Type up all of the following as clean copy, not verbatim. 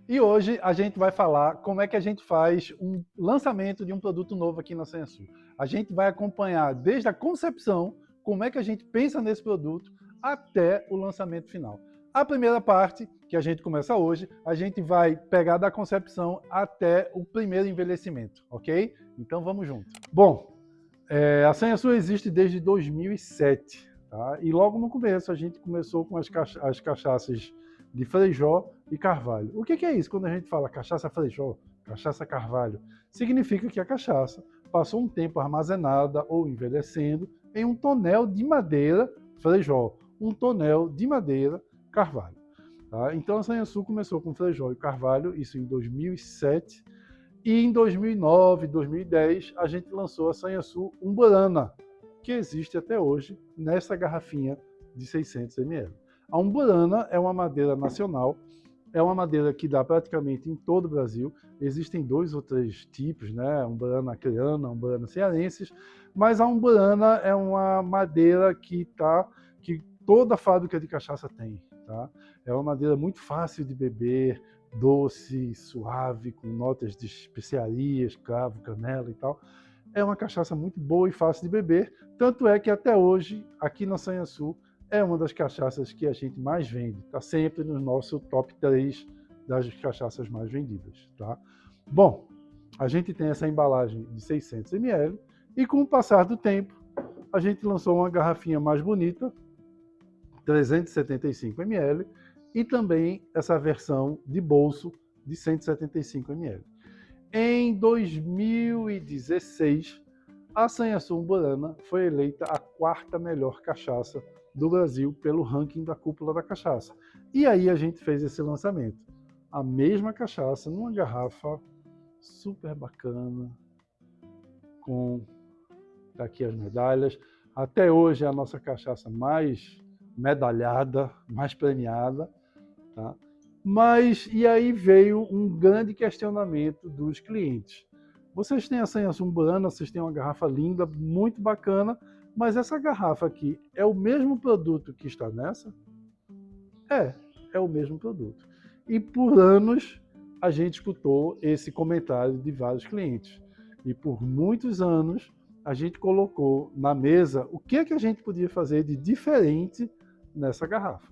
E hoje a gente vai falar como é que a gente faz um lançamento de um produto novo aqui na Sanhaçu. A gente vai acompanhar desde a concepção, como é que a gente pensa nesse produto, até o lançamento final. A primeira parte, que a gente começa hoje, a gente vai pegar da concepção até o primeiro envelhecimento, ok? Então vamos junto. Bom, a Sanhaçu existe desde 2007, tá? E logo no começo a gente começou com as cachaças de Frejó e Carvalho. O que é isso quando a gente fala cachaça Frejó, cachaça Carvalho? Significa que a cachaça passou um tempo armazenada ou envelhecendo em um tonel de madeira Frejó, um tonel de madeira Carvalho. Tá? Então a Sanhaçu começou com Frejó e Carvalho, isso em 2007, e em 2009, 2010, a gente lançou a Sanhaçu Umburana, que existe até hoje nessa garrafinha de 600 ml. A Umburana é uma madeira nacional, é uma madeira que dá praticamente em todo o Brasil. Existem 2 ou 3 tipos, né? Umburana acreana, Umburana cearenses, mas a Umburana é uma madeira que toda fábrica de cachaça tem, tá? É uma madeira muito fácil de beber, doce, suave, com notas de especiarias, cravo, canela e tal. É uma cachaça muito boa e fácil de beber, tanto é que até hoje, aqui na Sanhaçu, é uma das cachaças que a gente mais vende. Está sempre no nosso top 3 das cachaças mais vendidas, tá? Bom, a gente tem essa embalagem de 600 ml e com o passar do tempo, a gente lançou uma garrafinha mais bonita, 375 ml, e também essa versão de bolso de 175 ml. Em 2016, a Sanhaçu Umburana foi eleita a 4ª melhor cachaça do Brasil pelo ranking da Cúpula da Cachaça. E aí a gente fez esse lançamento. A mesma cachaça numa garrafa super bacana, com aqui as medalhas. Até hoje é a nossa cachaça mais medalhada, mais premiada, tá? Mas, e aí veio um grande questionamento dos clientes. Vocês têm a Sanhaçu Umburana, vocês têm uma garrafa linda, muito bacana, mas essa garrafa aqui é o mesmo produto que está nessa? É o mesmo produto. E por anos a gente escutou esse comentário de vários clientes. E por muitos anos a gente colocou na mesa o que a gente podia fazer de diferente nessa garrafa.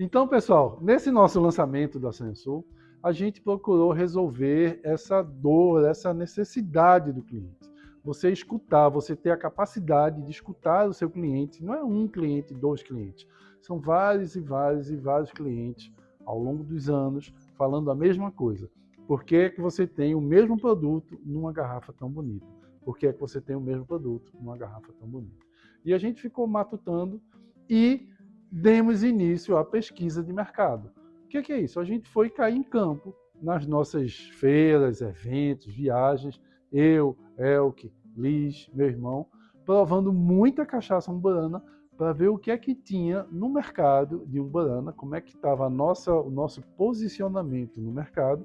Então, pessoal, nesse nosso lançamento da Sanhaçu, a gente procurou resolver essa dor, essa necessidade do cliente. Você escutar, você ter a capacidade de escutar o seu cliente, não é um cliente, 2 clientes. São vários e vários e vários clientes ao longo dos anos falando a mesma coisa. Por que é que você tem o mesmo produto numa garrafa tão bonita? Por que é que você tem o mesmo produto numa garrafa tão bonita? E a gente ficou matutando e demos início à pesquisa de mercado. O que é isso? A gente foi cair em campo nas nossas feiras, eventos, viagens, eu, Elke, Liz, meu irmão, provando muita cachaça umburana para ver o que é que tinha no mercado de umburana, como é que estava o nosso posicionamento no mercado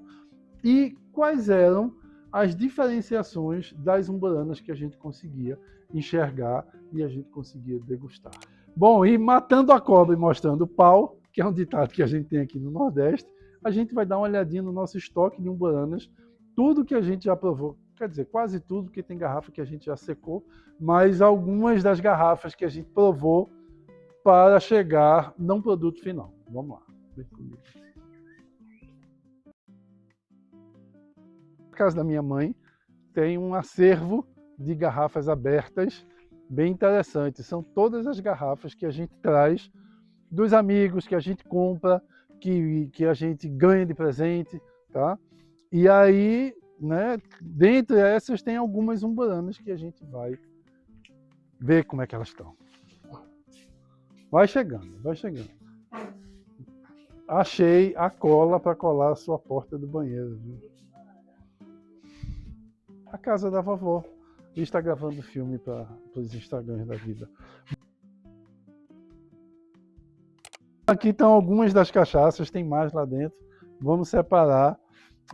e quais eram as diferenciações das umburanas que a gente conseguia enxergar e a gente conseguia degustar. Bom, e matando a cobra e mostrando o pau, que é um ditado que a gente tem aqui no Nordeste, a gente vai dar uma olhadinha no nosso estoque de umburanas, tudo que a gente já provou, quer dizer, quase tudo, porque tem garrafa que a gente já secou, mas algumas das garrafas que a gente provou para chegar num produto final. Vamos lá, vem comigo. Na casa da minha mãe tem um acervo de garrafas abertas bem interessante. São todas as garrafas que a gente traz dos amigos, que a gente compra, que a gente ganha de presente, tá? E aí, né, dentre essas tem algumas umburanas que a gente vai ver como é que elas estão. Vai chegando, vai chegando. Achei a cola para colar a sua porta do banheiro, viu? A casa da vovó. E está gravando filme para os Instagrams da vida. Aqui estão algumas das cachaças, tem mais lá dentro. Vamos separar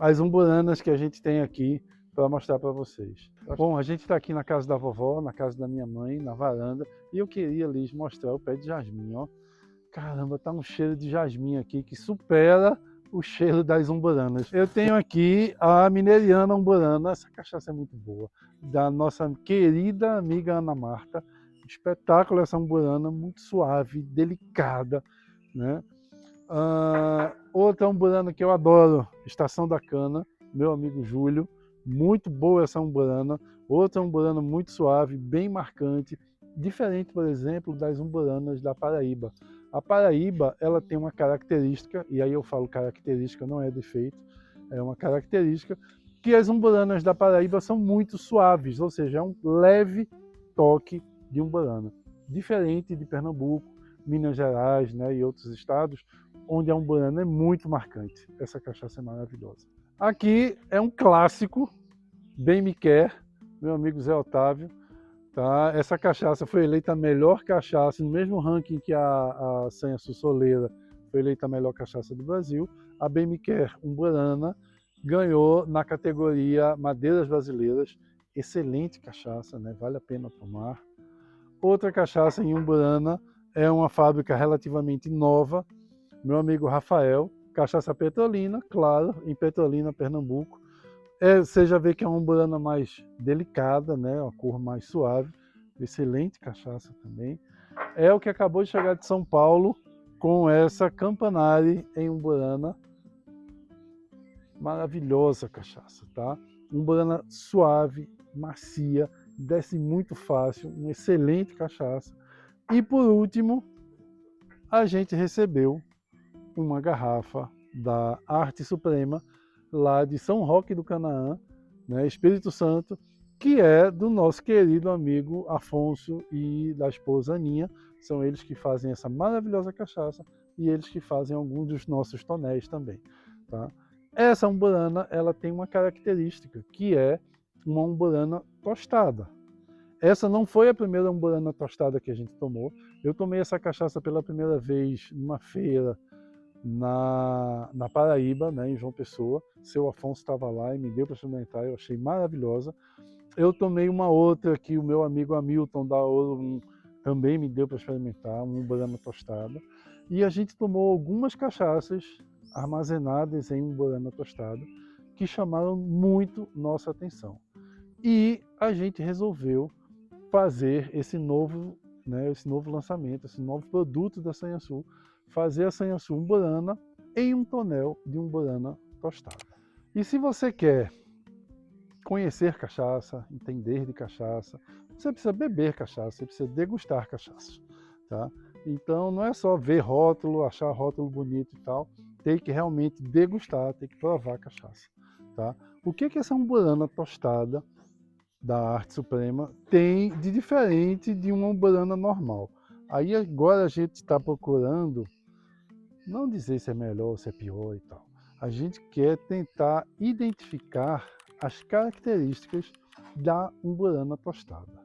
as umburanas que a gente tem aqui para mostrar para vocês. Bom, a gente está aqui na casa da vovó, na casa da minha mãe, na varanda. E eu queria lhes mostrar o pé de jasmim, ó. Caramba, tá um cheiro de jasmim aqui que supera o cheiro das umburanas. Eu tenho aqui a Mineriana Umburana, essa cachaça é muito boa, da nossa querida amiga Ana Marta. Espetáculo essa umburana, muito suave, delicada, né? Outra umburana que eu adoro, Estação da Cana, meu amigo Júlio, muito boa essa umburana. Outra umburana muito suave, bem marcante, diferente, por exemplo, das umburanas da Paraíba. A Paraíba, ela tem uma característica, e aí eu falo característica, não é defeito, é uma característica, que as umburanas da Paraíba são muito suaves, ou seja, é um leve toque de umburana. Diferente de Pernambuco, Minas Gerais, né, e outros estados, onde a umburana é muito marcante. Essa cachaça é maravilhosa. Aqui é um clássico, Bem Me Quer, meu amigo Zé Otávio. Tá? Essa cachaça foi eleita a melhor cachaça, no mesmo ranking que a Sanhaçu Soleira foi eleita a melhor cachaça do Brasil. A Bem Me Quer Umburana ganhou na categoria Madeiras Brasileiras. Excelente cachaça, né? Vale a pena tomar. Outra cachaça em Umburana é uma fábrica relativamente nova, meu amigo Rafael, cachaça Petrolina, claro, em Petrolina, Pernambuco. Você já vê que é uma umburana mais delicada, né? Uma cor mais suave. Excelente cachaça também. É o que acabou de chegar de São Paulo com essa Campanari em umburana. Maravilhosa cachaça, tá? Umburana suave, macia, desce muito fácil, uma excelente cachaça. E por último, a gente recebeu uma garrafa da Arte Suprema, lá de São Roque do Canaã, né, Espírito Santo, que é do nosso querido amigo Afonso e da esposa Aninha. São eles que fazem essa maravilhosa cachaça e eles que fazem alguns dos nossos tonéis também. Tá? Essa umburana, ela tem uma característica, que é uma umburana tostada. Essa não foi a primeira umburana tostada que a gente tomou. Eu tomei essa cachaça pela primeira vez numa feira na Paraíba, né, em João Pessoa. Seu Afonso estava lá e me deu para experimentar, eu achei maravilhosa. Eu tomei uma outra que o meu amigo Hamilton da Ouro também me deu para experimentar, uma umburana tostada. E a gente tomou algumas cachaças armazenadas em umburana tostada que chamaram muito nossa atenção. E a gente resolveu fazer esse novo lançamento, esse novo produto da Sanhaçu, fazer a Sanhaçu umburana em um tonel de umburana tostada. E se você quer conhecer cachaça, entender de cachaça, você precisa beber cachaça, você precisa degustar cachaça, tá? Então não é só ver rótulo, achar rótulo bonito e tal, tem que realmente degustar, tem que provar a cachaça, tá? O que é essa umburana tostada da Arte Suprema tem de diferente de uma umburana normal? Aí agora a gente está procurando, não dizer se é melhor ou se é pior e tal. A gente quer tentar identificar as características da umburana tostada.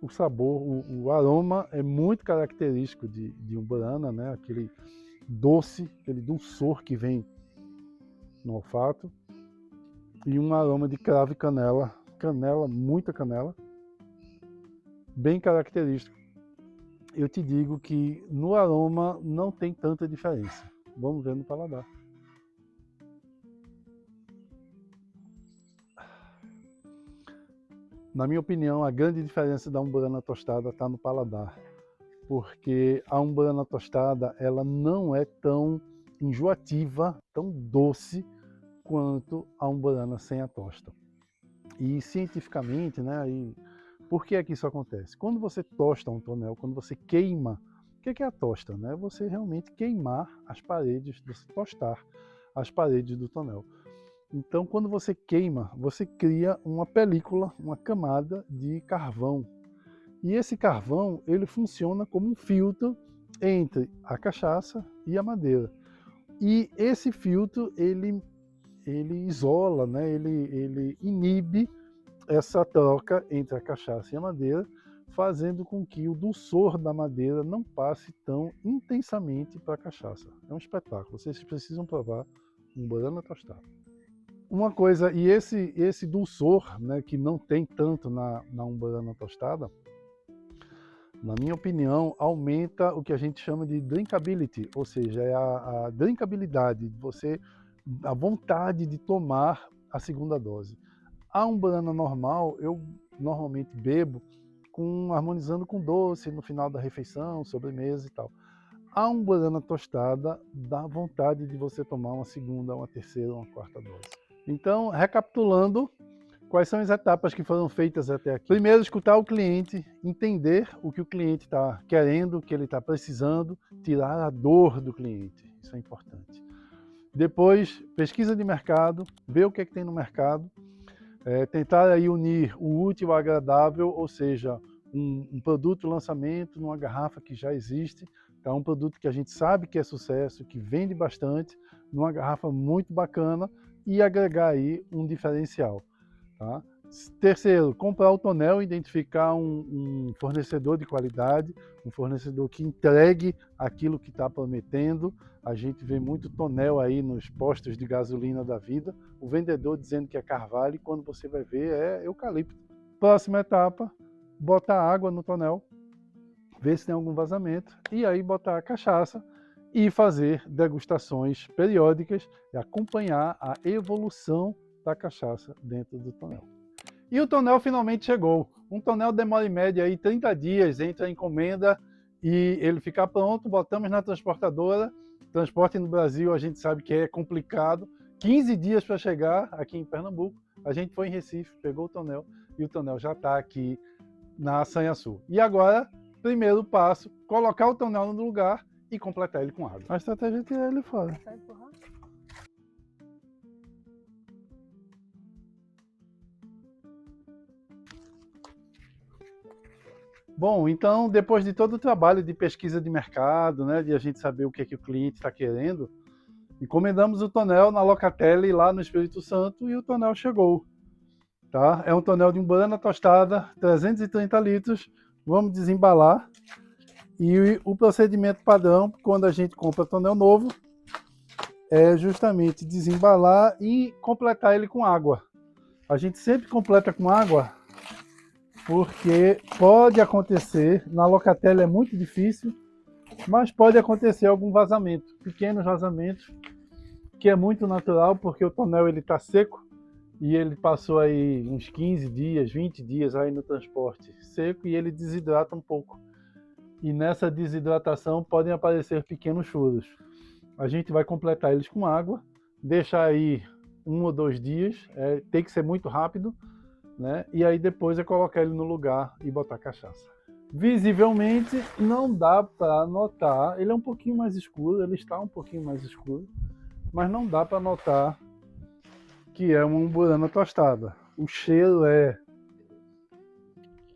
O sabor, o aroma é muito característico de umburana, né? Aquele doce, aquele dulçor que vem no olfato. E um aroma de cravo e canela, muita canela, bem característico. Eu te digo que no aroma não tem tanta diferença. Vamos ver no paladar. Na minha opinião, a grande diferença da umburana tostada está no paladar, porque a umburana tostada ela não é tão enjoativa, tão doce quanto a umburana sem a tosta. E cientificamente, né, por que é que isso acontece? Quando você tosta um tonel, quando você queima, o que é a tosta? Né? Você realmente queimar as paredes, você tostar as paredes do tonel. Então, quando você queima, você cria uma película, uma camada de carvão. E esse carvão, ele funciona como um filtro entre a cachaça e a madeira. E esse filtro, ele isola, né? ele inibe essa troca entre a cachaça e a madeira, fazendo com que o dulçor da madeira não passe tão intensamente para a cachaça. É um espetáculo, vocês precisam provar umburana tostada. Uma coisa, e esse dulçor, né, que não tem tanto na umburana tostada, na minha opinião, aumenta o que a gente chama de drinkability, ou seja, é a drinkabilidade, a vontade de tomar a segunda dose. A umburana normal, eu normalmente bebo harmonizando com doce no final da refeição, sobremesa e tal. A umburana tostada dá vontade de você tomar uma segunda, uma terceira, uma quarta dose. Então, recapitulando, quais são as etapas que foram feitas até aqui? Primeiro, escutar o cliente, entender o que o cliente está querendo, o que ele está precisando, tirar a dor do cliente. Isso é importante. Depois, pesquisa de mercado, ver o que é que tem no mercado, tentar aí unir o útil ao agradável, ou seja, um produto lançamento numa garrafa que já existe, então um produto que a gente sabe que é sucesso, que vende bastante, numa garrafa muito bacana e agregar aí um diferencial. Tá? Terceiro, comprar o tonel, identificar um fornecedor de qualidade, um fornecedor que entregue aquilo que está prometendo. A gente vê muito tonel aí nos postos de gasolina da vida, o vendedor dizendo que é carvalho, e quando você vai ver é eucalipto. Próxima etapa, botar água no tonel, ver se tem algum vazamento, e aí botar a cachaça e fazer degustações periódicas e acompanhar a evolução da cachaça dentro do tonel. E o tonel finalmente chegou. Um tonel demora em média aí 30 dias entre a encomenda e ele ficar pronto, botamos na transportadora. Transporte no Brasil a gente sabe que é complicado. 15 dias para chegar aqui em Pernambuco. A gente foi em Recife, pegou o tonel e o tonel já está aqui na Sanhaçu. E agora, primeiro passo, colocar o tonel no lugar e completar ele com água. A estratégia é tirar ele fora. Bom, então, depois de todo o trabalho de pesquisa de mercado, né, de a gente saber o que é que o cliente está querendo, encomendamos o tonel na Locatelli lá no Espírito Santo e o tonel chegou. Tá? É um tonel de umburana tostada, 330 litros. Vamos desembalar. E o procedimento padrão, quando a gente compra tonel novo, é justamente desembalar e completar ele com água. A gente sempre completa com água porque pode acontecer, na Locatelli é muito difícil, mas pode acontecer algum vazamento, pequenos vazamentos, que é muito natural porque o tonel ele está seco e ele passou aí uns 15 dias, 20 dias aí no transporte seco e ele desidrata um pouco. E nessa desidratação podem aparecer pequenos furos. A gente vai completar eles com água, deixar aí 1 ou 2 dias, tem que ser muito rápido, né? E aí depois é colocar ele no lugar e botar cachaça. Visivelmente não dá para notar, ele é um pouquinho mais escuro, ele está um pouquinho mais escuro, mas não dá para notar que é uma umburana tostada. O cheiro é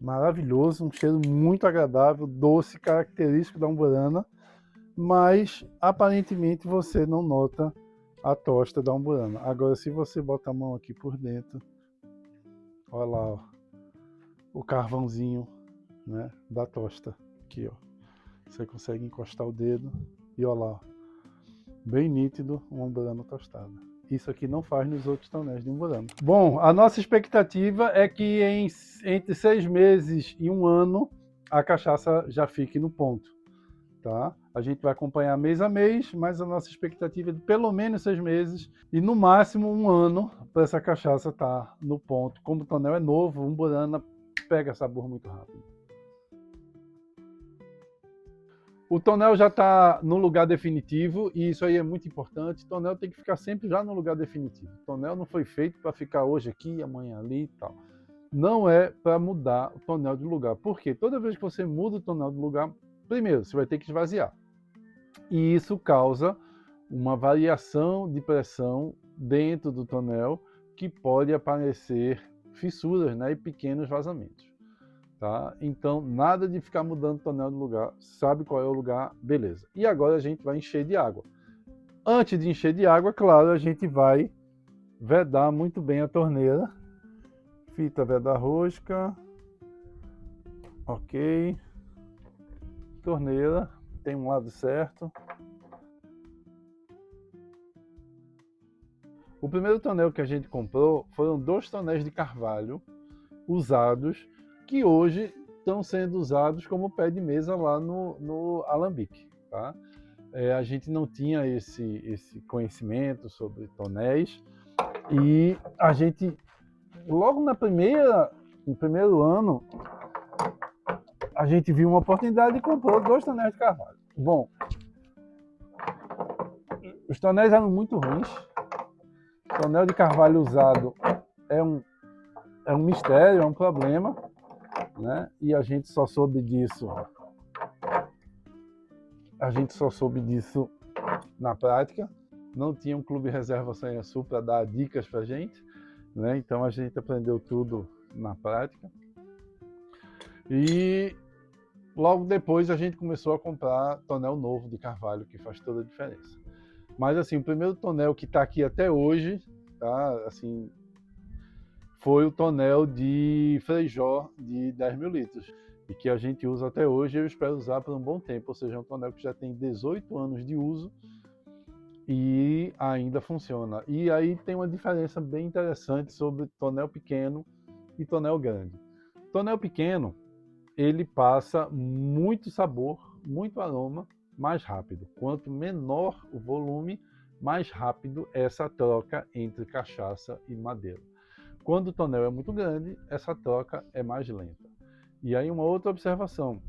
maravilhoso, um cheiro muito agradável, doce, característico da umburana, mas aparentemente você não nota a tosta da umburana. Agora, se você botar a mão aqui por dentro, olha lá, ó, o carvãozinho, né, da tosta, aqui, ó. Você consegue encostar o dedo e olha lá, ó, bem nítido, uma umburana tostada. Isso aqui não faz nos outros tonéis de umburana. Bom, a nossa expectativa é que entre 6 meses e 1 ano a cachaça já fique no ponto. Tá? A gente vai acompanhar mês a mês, mas a nossa expectativa é de pelo menos 6 meses e no máximo 1 ano para essa cachaça estar no ponto. Como o tonel é novo, umburana pega sabor muito rápido. O tonel já está no lugar definitivo e isso aí é muito importante. O tonel tem que ficar sempre já no lugar definitivo. O tonel não foi feito para ficar hoje aqui, amanhã ali e tal. Não é para mudar o tonel de lugar. Por quê? Toda vez que você muda o tonel de lugar, primeiro, você vai ter que esvaziar. E isso causa uma variação de pressão dentro do tonel que pode aparecer fissuras, né, e pequenos vazamentos. Tá? Então, nada de ficar mudando o tonel de lugar, sabe qual é o lugar, beleza. E agora a gente vai encher de água. Antes de encher de água, claro, a gente vai vedar muito bem a torneira. Fita vedar rosca. Ok. Torneira, tem um lado certo. O primeiro tonel que a gente comprou foram 2 tonéis de carvalho usados, que hoje estão sendo usados como pé de mesa lá no Alambique, tá? A gente não tinha esse conhecimento sobre tonéis e a gente, logo no primeiro ano, a gente viu uma oportunidade e comprou 2 tonéis de carvalho. Bom, os tonéis eram muito ruins. O tonel de carvalho usado é um mistério, é um problema, né? E a gente só soube disso na prática. Não tinha um clube reserva Sanhaçu para dar dicas para a gente, né? Então a gente aprendeu tudo na prática. E logo depois a gente começou a comprar tonel novo de carvalho, que faz toda a diferença. Mas assim, o primeiro tonel que está aqui até hoje, tá? Assim, foi o tonel de Frejó de 10 mil litros. E que a gente usa até hoje e eu espero usar por um bom tempo. Ou seja, é um tonel que já tem 18 anos de uso e ainda funciona. E aí tem uma diferença bem interessante sobre tonel pequeno e tonel grande. Tonel pequeno, ele passa muito sabor, muito aroma, mais rápido. Quanto menor o volume, mais rápido essa troca entre cachaça e madeira. Quando o tonel é muito grande, essa troca é mais lenta. E aí uma outra observação.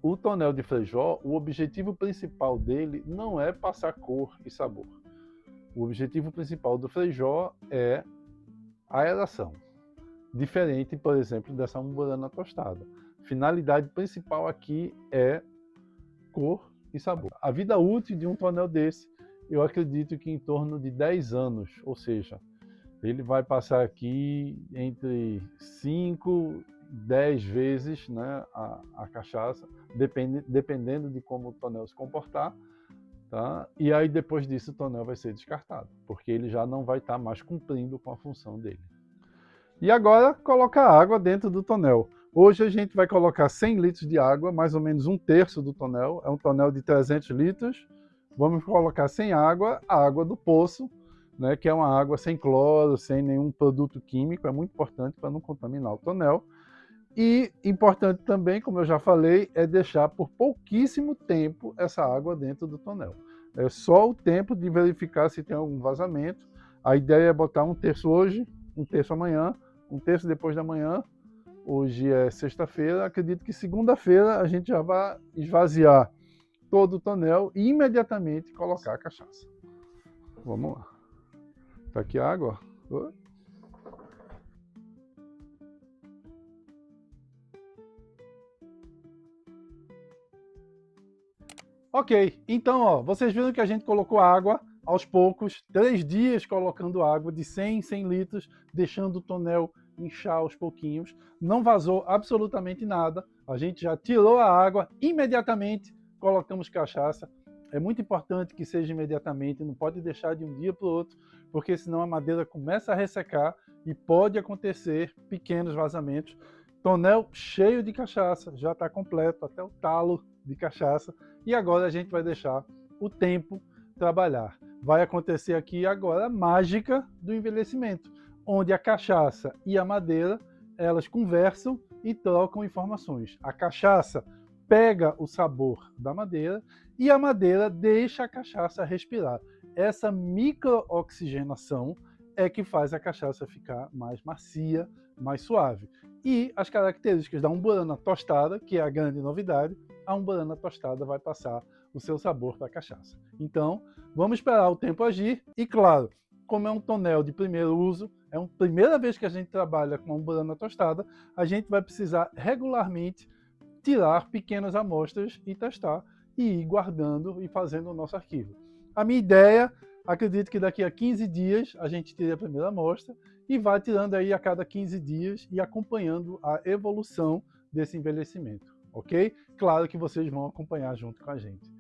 O tonel de Frejó, o objetivo principal dele não é passar cor e sabor. O objetivo principal do Frejó é a aeração. Diferente, por exemplo, dessa umburana tostada. A finalidade principal aqui é cor e sabor. A vida útil de um tonel desse, eu acredito que em torno de 10 anos, ou seja, ele vai passar aqui entre 5 e 10 vezes, né, a cachaça, dependendo de como o tonel se comportar, tá? E aí depois disso o tonel vai ser descartado, porque ele já não vai estar mais cumprindo com a função dele. E agora colocar água dentro do tonel. Hoje a gente vai colocar 100 litros de água, mais ou menos 1/3 do tonel, é um tonel de 300 litros. Vamos colocar sem água, a água do poço, né, que é uma água sem cloro, sem nenhum produto químico, é muito importante para não contaminar o tonel. E importante também, como eu já falei, é deixar por pouquíssimo tempo essa água dentro do tonel. É só o tempo de verificar se tem algum vazamento. A ideia é botar 1/3 hoje, 1/3 amanhã, 1/3 depois da manhã. Hoje é sexta-feira, acredito que segunda-feira a gente já vai esvaziar todo o tonel e imediatamente colocar a cachaça. Vamos lá. Tá aqui a água. Ok, então ó, vocês viram que a gente colocou água aos poucos, 3 dias colocando água de 100 em 100 litros, deixando o tonel inchar aos pouquinhos. Não vazou absolutamente nada, a gente já tirou a água, imediatamente colocamos cachaça. É muito importante que seja imediatamente, não pode deixar de um dia para o outro, porque senão a madeira começa a ressecar e pode acontecer pequenos vazamentos. Tonel cheio de cachaça, já está completo, até o talo de cachaça. E agora a gente vai deixar o tempo trabalhar. Vai acontecer aqui agora a mágica do envelhecimento, onde a cachaça e a madeira, elas conversam e trocam informações. A cachaça pega o sabor da madeira e a madeira deixa a cachaça respirar. Essa microoxigenação é que faz a cachaça ficar mais macia, mais suave. E as características da umburana tostada, que é a grande novidade, a umburana tostada vai passar o seu sabor para a cachaça. Então, vamos esperar o tempo agir e, claro, como é um tonel de primeiro uso, é a primeira vez que a gente trabalha com a umburana tostada, a gente vai precisar regularmente tirar pequenas amostras e testar e ir guardando e fazendo o nosso arquivo. A minha ideia, acredito que daqui a 15 dias a gente tire a primeira amostra e vai tirando aí a cada 15 dias e acompanhando a evolução desse envelhecimento, ok? Claro que vocês vão acompanhar junto com a gente.